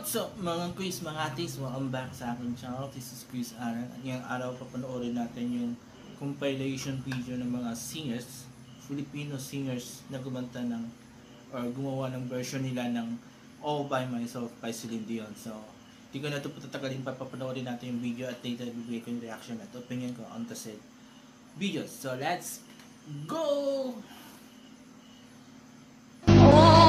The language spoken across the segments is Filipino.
What's up mga quiz, mga atis? Welcome back sa aking channel. This is Quiz Aran. At ngayong araw papanoorin natin yung compilation video ng mga singers, Filipino singers na gumanta ng or gumawa ng version nila ng All By Myself by Celine Dion. So, di ko na ito patatagalin pa, papanoorin natin yung video at later bibigay ko yung reaction at opinion ko on the said videos. So, let's go! All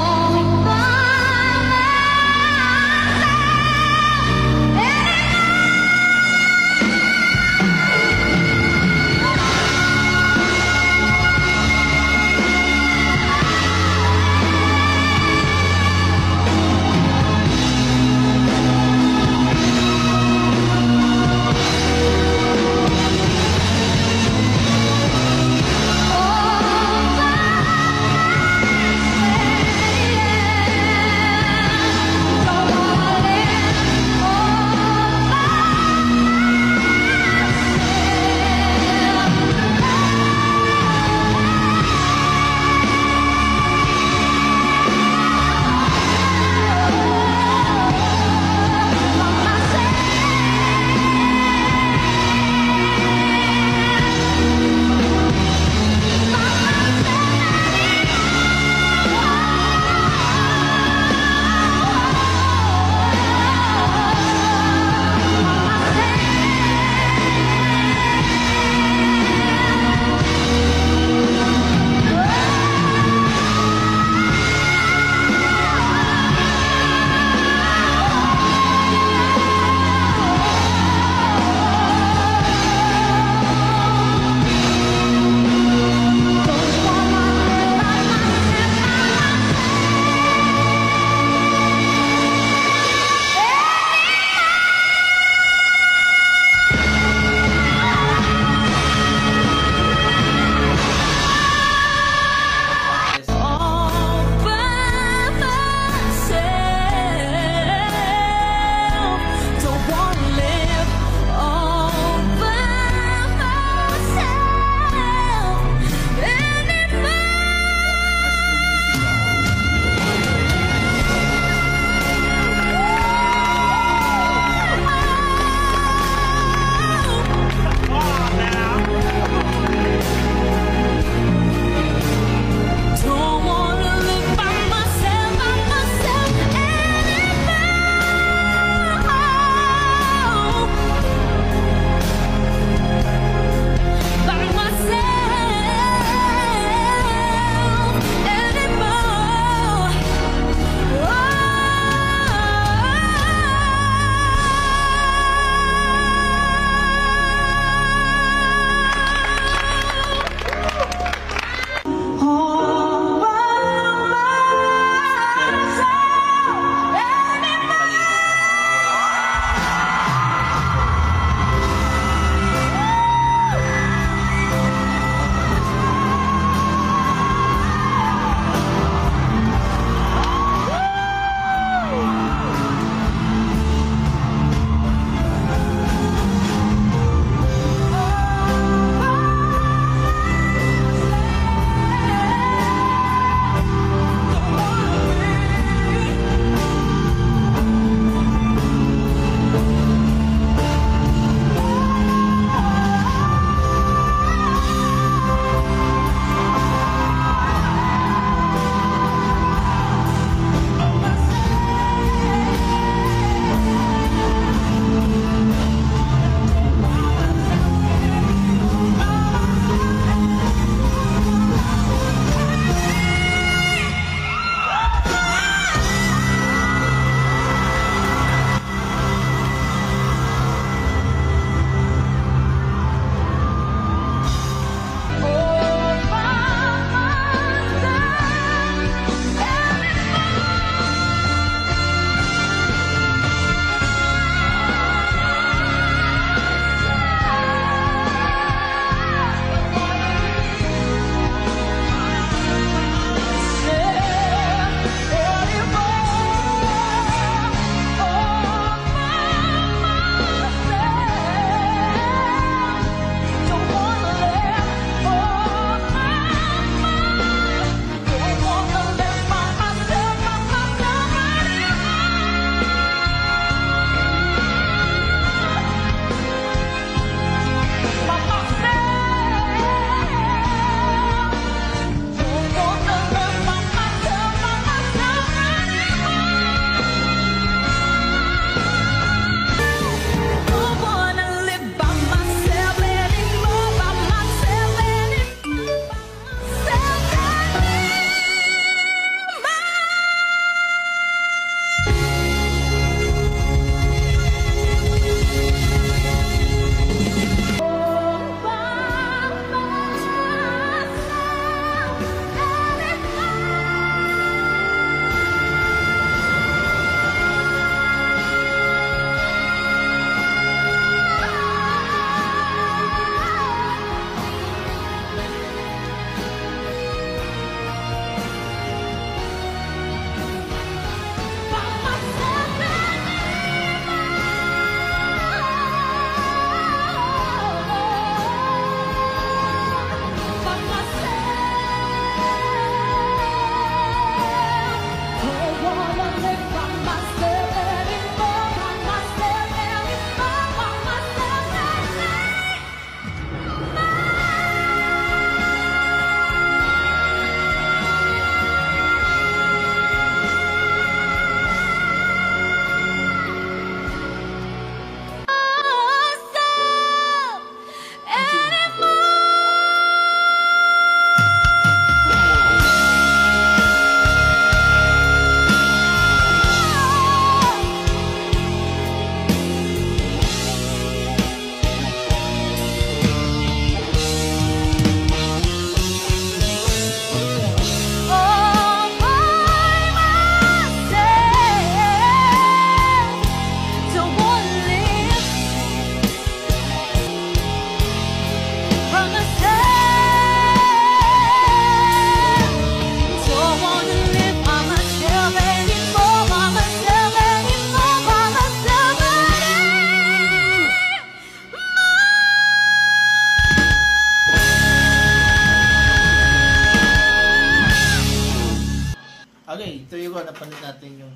before napanood natin yung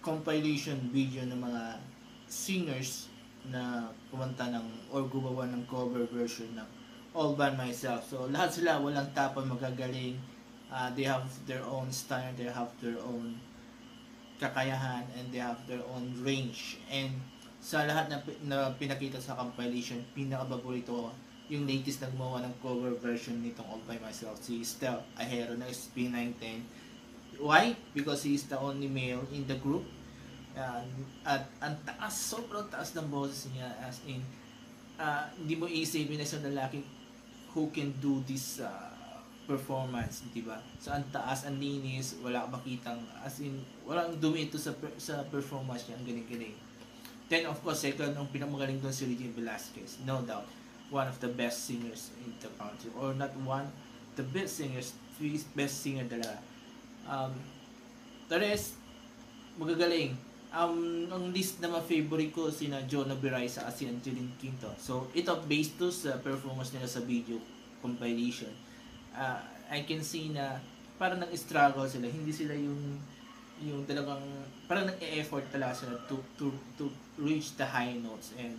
compilation video ng mga singers na kumanta ng or gumawa ng cover version ng All By Myself. So lahat sila walang tapon, magagaling. They have their own style, they have their own kakayahan, and they have their own range. And sa lahat na pinakita sa compilation, pinaka-paborito ko yung latest na gumawa ng cover version nitong All By Myself, si Stel Ahero ng SB19. Why? Because he is the only male in the group. At ang taas, sobrang taas ng boses niya, as in hindi mo isipin na isang lalaki who can do this performance, di ba? So ang taas, ang linis, wala ka makitang, as in walang dumi ito sa performance niya, ang galing-galing. Then of course, second, ang pinamagaling doon si Regine Velasquez, no doubt one of the best singers in the country, or not one, the best singers, best singer talaga. The rest, magagaling. Ang list na mga favorite ko sina Jonah Beraysa at si Angeline Quinto. So ito based to sa performance nila sa video compilation. I can see na parang nag-struggle sila, hindi sila yung talagang parang nag-e-effort talaga sila to reach the high notes, and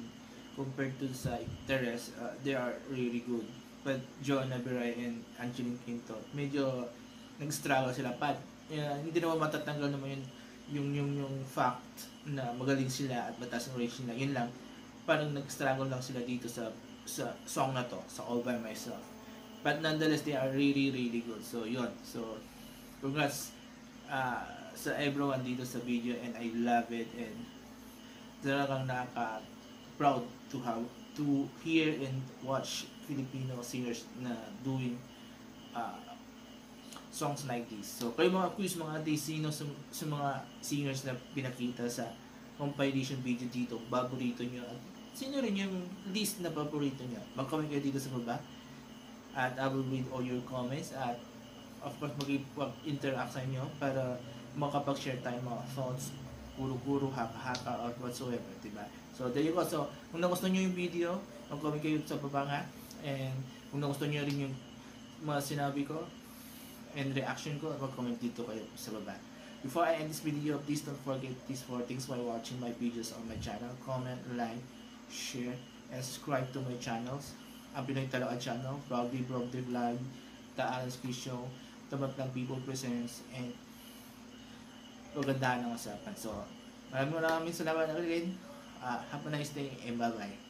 compared to sa the rest, they are really good. But Jonah Beray and Angeline Quinto, medyo nag-struggle sila, but hindi naman matatanggal naman yung fact na magaling sila at mataas ang range nila. Yun lang, parang nag-struggle lang sila dito sa song na to, sa All By Myself. But nonetheless, they are really, really good. So, yun. So, congrats sa everyone dito sa video, and I love it, and talagang nakaka-proud to hear and watch Filipino singers na doing songs like this. So, kayo mga quiz, mga ate, sino sa mga singers na pinakita sa compilation video dito, paborito nyo, at sino rin yung list na paborito nyo? Mag-comment kayo dito sa baba, at I will read all your comments, at of course mag-interact sa inyo para makapag-share tayo mga thoughts, guro-guro, haka-haka, or whatsoever, diba? So there you go. So kung nagustuhan nyo yung video, mag-comment kayo sa baba nga, and kung nagustuhan nyo rin yung mga sinabi ko and reaction ko, mag-comment dito kayo sa baba. Before I end this video, please don't forget these 4 things while watching my videos on my channel: comment, like, share, and subscribe to my channels. Ang Pinoy Talaga Channel, Proudly Brogdy Vlog, The Alan Ski Show, Tamat ng People Presents, and Pagandahan ng Usapan. So, maraming salamat again. Have a nice day, and bye-bye.